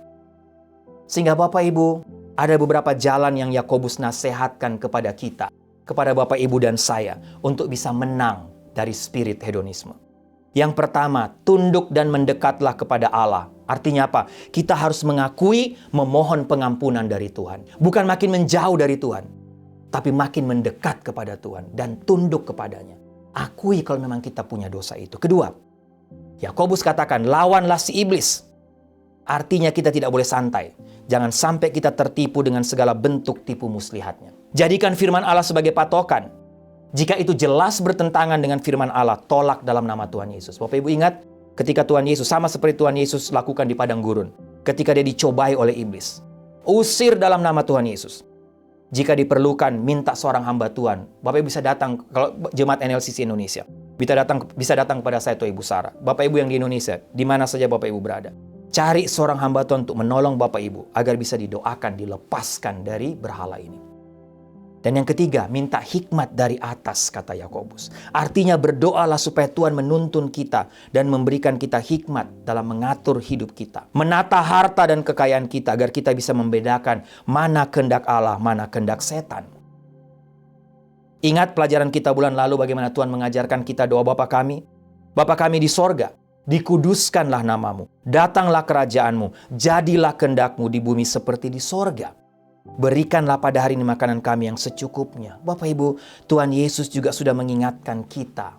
Sehingga Bapak Ibu, ada beberapa jalan yang Yakobus nasihatkan kepada kita, kepada Bapak Ibu dan saya, untuk bisa menang dari spirit hedonisme. Yang pertama, tunduk dan mendekatlah kepada Allah. Artinya apa? Kita harus mengakui, memohon pengampunan dari Tuhan. Bukan makin menjauh dari Tuhan, tapi makin mendekat kepada Tuhan dan tunduk kepadanya. Akui kalau memang kita punya dosa itu. Kedua, Yakobus katakan, lawanlah si iblis. Artinya kita tidak boleh santai. Jangan sampai kita tertipu dengan segala bentuk tipu muslihatnya. Jadikan firman Allah sebagai patokan. Jika itu jelas bertentangan dengan firman Allah, tolak dalam nama Tuhan Yesus. Bapak Ibu ingat, ketika Tuhan Yesus, sama seperti Tuhan Yesus lakukan di padang gurun. Ketika dia dicobai oleh iblis. Usir dalam nama Tuhan Yesus. Jika diperlukan, minta seorang hamba Tuhan. Bapak Ibu bisa datang, kalau jemaat NLCC Indonesia. Bisa datang kepada saya atau Ibu Sarah. Bapak Ibu yang di Indonesia, di mana saja Bapak Ibu berada. Cari seorang hamba Tuhan untuk menolong Bapak Ibu, agar bisa didoakan, dilepaskan dari berhala ini. Dan yang ketiga, minta hikmat dari atas, kata Yakobus. Artinya berdoalah supaya Tuhan menuntun kita dan memberikan kita hikmat dalam mengatur hidup kita. Menata harta dan kekayaan kita agar kita bisa membedakan mana kehendak Allah, mana kehendak setan. Ingat pelajaran kita bulan lalu bagaimana Tuhan mengajarkan kita doa Bapa kami. Bapa kami di sorga, dikuduskanlah namamu, datanglah kerajaanmu, jadilah kehendakmu di bumi seperti di sorga. Berikanlah pada hari ini makanan kami yang secukupnya. Bapak Ibu, Tuhan Yesus juga sudah mengingatkan kita,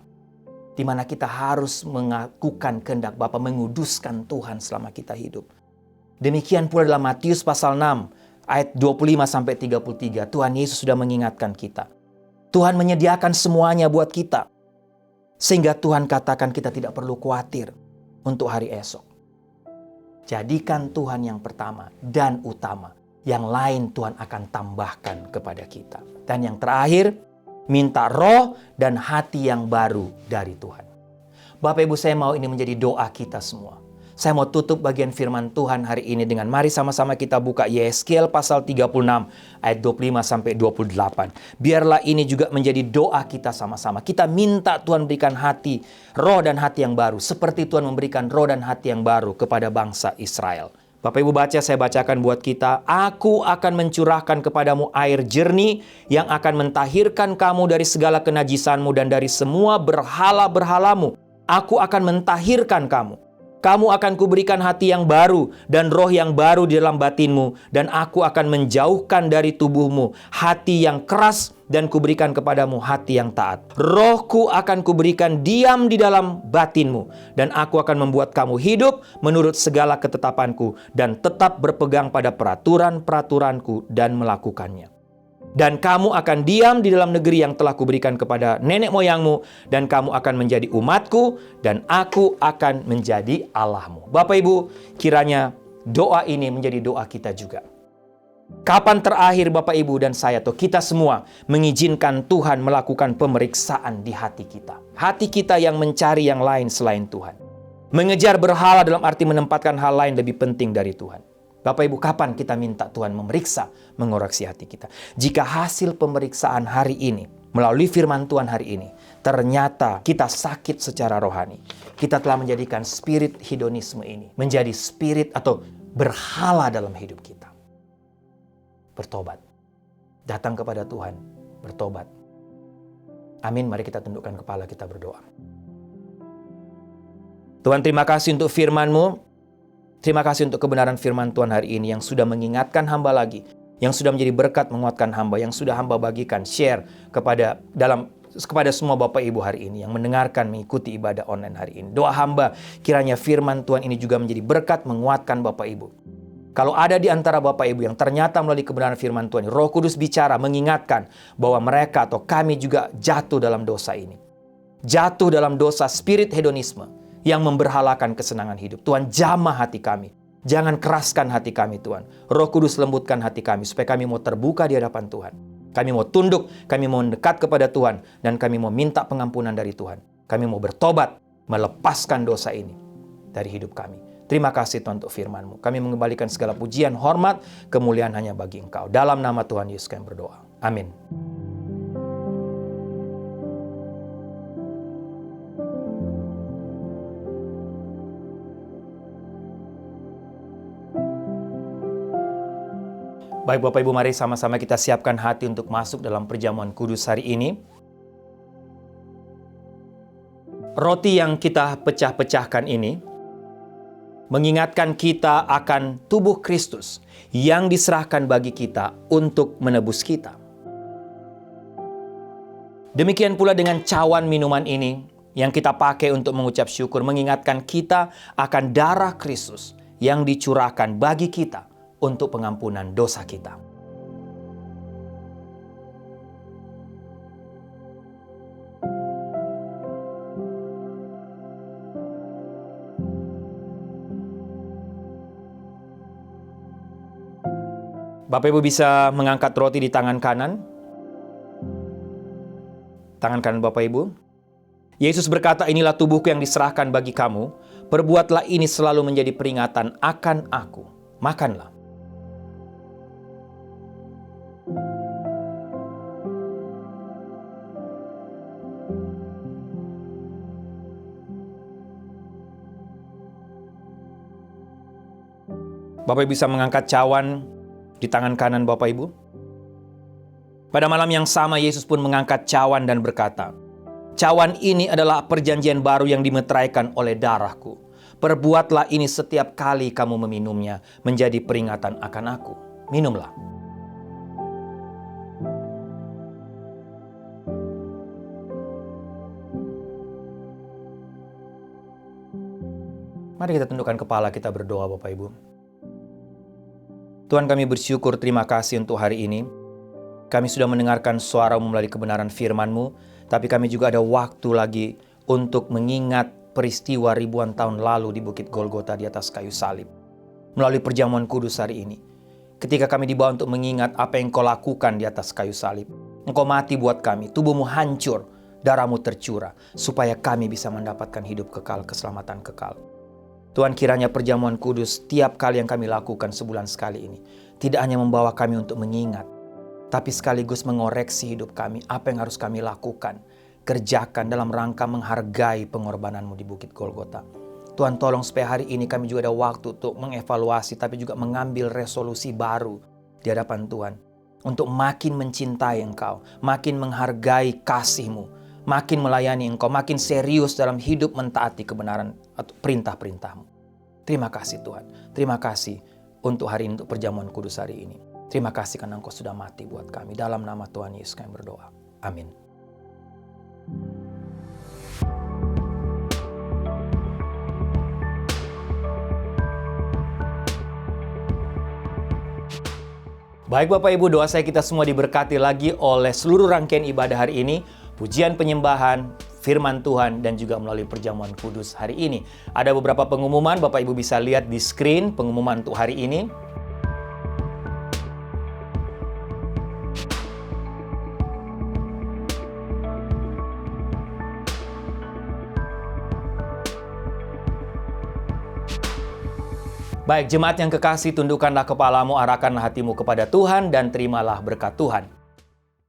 di mana kita harus melakukan kehendak Bapa, menguduskan Tuhan selama kita hidup. Demikian pula dalam Matius pasal 6, ayat 25-33, Tuhan Yesus sudah mengingatkan kita. Tuhan menyediakan semuanya buat kita. Sehingga Tuhan katakan kita tidak perlu khawatir untuk hari esok. Jadikan Tuhan yang pertama dan utama. Yang lain Tuhan akan tambahkan kepada kita. Dan yang terakhir, minta roh dan hati yang baru dari Tuhan. Bapak Ibu, saya mau ini menjadi doa kita semua. Saya mau tutup bagian firman Tuhan hari ini dengan mari sama-sama kita buka Yesaya pasal 36 ayat 25-28. Biarlah ini juga menjadi doa kita sama-sama. Kita minta Tuhan berikan hati, roh dan hati yang baru. Seperti Tuhan memberikan roh dan hati yang baru kepada bangsa Israel. Bapak Ibu baca, saya bacakan buat kita. Aku akan mencurahkan kepadamu air jernih yang akan mentahirkan kamu dari segala kenajisanmu dan dari semua berhala-berhalamu. Aku akan mentahirkan kamu. Kamu akan kuberikan hati yang baru dan roh yang baru di dalam batinmu. Dan aku akan menjauhkan dari tubuhmu hati yang keras dan kuberikan kepadamu hati yang taat. Rohku akan kuberikan diam di dalam batinmu. Dan aku akan membuat kamu hidup menurut segala ketetapanku. Dan tetap berpegang pada peraturan-peraturanku dan melakukannya. Dan kamu akan diam di dalam negeri yang telah kuberikan kepada nenek moyangmu. Dan kamu akan menjadi umatku. Dan aku akan menjadi Allahmu. Bapak Ibu, kiranya doa ini menjadi doa kita juga. Kapan terakhir Bapak Ibu dan saya atau kita semua mengizinkan Tuhan melakukan pemeriksaan di hati kita? Hati kita yang mencari yang lain selain Tuhan. Mengejar berhala dalam arti menempatkan hal lain lebih penting dari Tuhan. Bapak Ibu, kapan kita minta Tuhan memeriksa, mengoreksi hati kita? Jika hasil pemeriksaan hari ini, melalui firman Tuhan hari ini, ternyata kita sakit secara rohani. Kita telah menjadikan spirit hedonisme ini menjadi spirit atau berhala dalam hidup kita. Bertobat. Datang kepada Tuhan, bertobat. Amin, mari kita tundukkan kepala, kita berdoa. Tuhan, terima kasih untuk firman-Mu. Terima kasih untuk kebenaran firman Tuhan hari ini yang sudah mengingatkan hamba lagi, yang sudah menjadi berkat menguatkan hamba, yang sudah hamba bagikan, share kepada semua Bapak Ibu hari ini yang mendengarkan, mengikuti ibadah online hari ini. Doa hamba, kiranya firman Tuhan ini juga menjadi berkat menguatkan Bapak Ibu. Kalau ada di antara Bapak Ibu yang ternyata melalui kebenaran firman Tuhan, Roh Kudus bicara, mengingatkan bahwa mereka atau kami juga jatuh dalam dosa ini. Jatuh dalam dosa spirit hedonisme yang memberhalakan kesenangan hidup. Tuhan, jamah hati kami. Jangan keraskan hati kami, Tuhan. Roh Kudus lembutkan hati kami supaya kami mau terbuka di hadapan Tuhan. Kami mau tunduk, kami mau mendekat kepada Tuhan, dan kami mau minta pengampunan dari Tuhan. Kami mau bertobat, melepaskan dosa ini dari hidup kami. Terima kasih Tuhan untuk firman-Mu. Kami mengembalikan segala pujian, hormat, kemuliaan hanya bagi Engkau. Dalam nama Tuhan Yesus kami berdoa. Amin. Baik Bapak Ibu, mari sama-sama kita siapkan hati untuk masuk dalam perjamuan kudus hari ini. Roti yang kita pecah-pecahkan ini mengingatkan kita akan tubuh Kristus yang diserahkan bagi kita untuk menebus kita. Demikian pula dengan cawan minuman ini yang kita pakai untuk mengucap syukur, mengingatkan kita akan darah Kristus yang dicurahkan bagi kita untuk pengampunan dosa kita. Bapak Ibu bisa mengangkat roti di tangan kanan. Tangan kanan Bapak Ibu. Yesus berkata, inilah tubuhku yang diserahkan bagi kamu. Perbuatlah ini selalu menjadi peringatan akan aku. Makanlah. Bapak Ibu bisa mengangkat cawan di tangan kanan Bapak Ibu. Pada malam yang sama Yesus pun mengangkat cawan dan berkata, cawan ini adalah perjanjian baru yang dimeteraikan oleh darahku. Perbuatlah ini setiap kali kamu meminumnya menjadi peringatan akan aku. Minumlah. Mari kita tundukkan kepala, kita berdoa Bapak Ibu. Tuhan, kami bersyukur, terima kasih untuk hari ini. Kami sudah mendengarkan suara-Mu melalui kebenaran firman-Mu, tapi kami juga ada waktu lagi untuk mengingat peristiwa ribuan tahun lalu di Bukit Golgota di atas kayu salib. Melalui perjamuan kudus hari ini, ketika kami dibawa untuk mengingat apa yang Engkau lakukan di atas kayu salib. Engkau mati buat kami, tubuh-Mu hancur, darah-Mu tercurah, supaya kami bisa mendapatkan hidup kekal, keselamatan kekal. Tuhan, kiranya perjamuan kudus tiap kali yang kami lakukan sebulan sekali ini tidak hanya membawa kami untuk mengingat, tapi sekaligus mengoreksi hidup kami, apa yang harus kami lakukan, kerjakan dalam rangka menghargai pengorbanan-Mu di Bukit Golgota. Tuhan, tolong supaya hari ini kami juga ada waktu untuk mengevaluasi, tapi juga mengambil resolusi baru di hadapan Tuhan, untuk makin mencintai Engkau, makin menghargai kasih-Mu, makin melayani Engkau, makin serius dalam hidup mentaati kebenaran atau perintah-perintah-Mu. Terima kasih Tuhan. Terima kasih untuk hari ini, untuk perjamuan kudus hari ini. Terima kasih karena Engkau sudah mati buat kami. Dalam nama Tuhan Yesus kami berdoa. Amin. Baik Bapak Ibu, doa saya kita semua diberkati lagi oleh seluruh rangkaian ibadah hari ini. Pujian penyembahan, firman Tuhan, dan juga melalui perjamuan kudus hari ini. Ada beberapa pengumuman, Bapak Ibu bisa lihat di screen pengumuman untuk hari ini. Baik, jemaat yang kekasih, tundukkanlah kepalamu, arahkanlah hatimu kepada Tuhan, dan terimalah berkat Tuhan.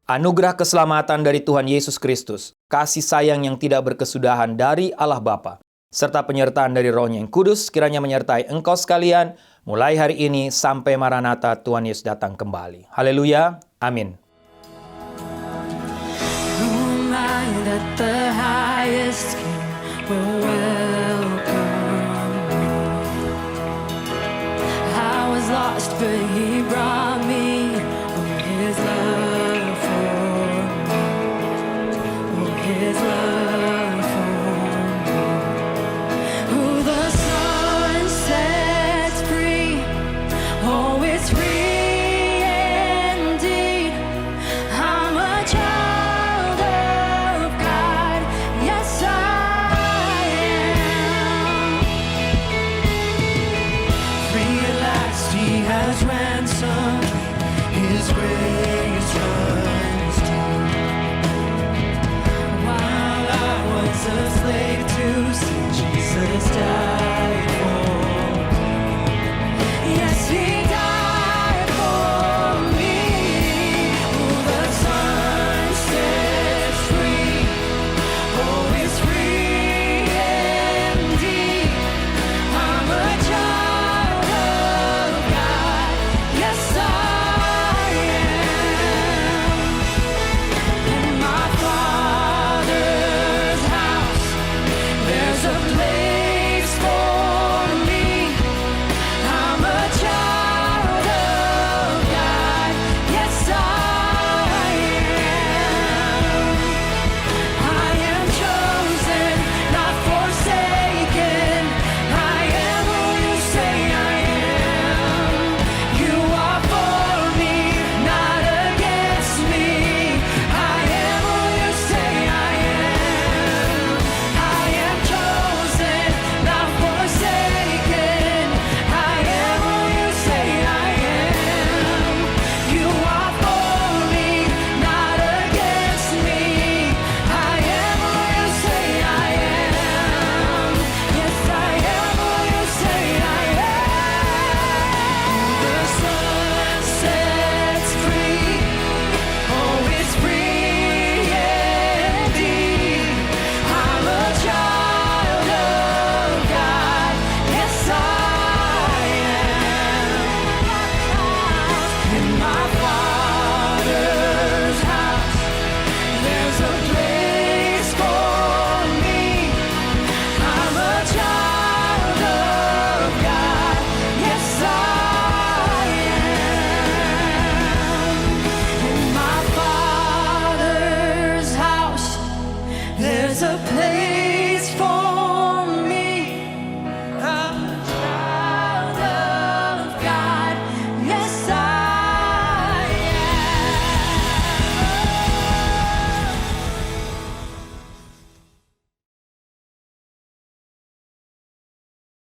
Anugerah keselamatan dari Tuhan Yesus Kristus, kasih sayang yang tidak berkesudahan dari Allah Bapa, serta penyertaan dari Roh-Nya yang kudus, kiranya menyertai engkau sekalian, mulai hari ini sampai Maranatha Tuhan Yesus datang kembali. Haleluya, amin. Who am I that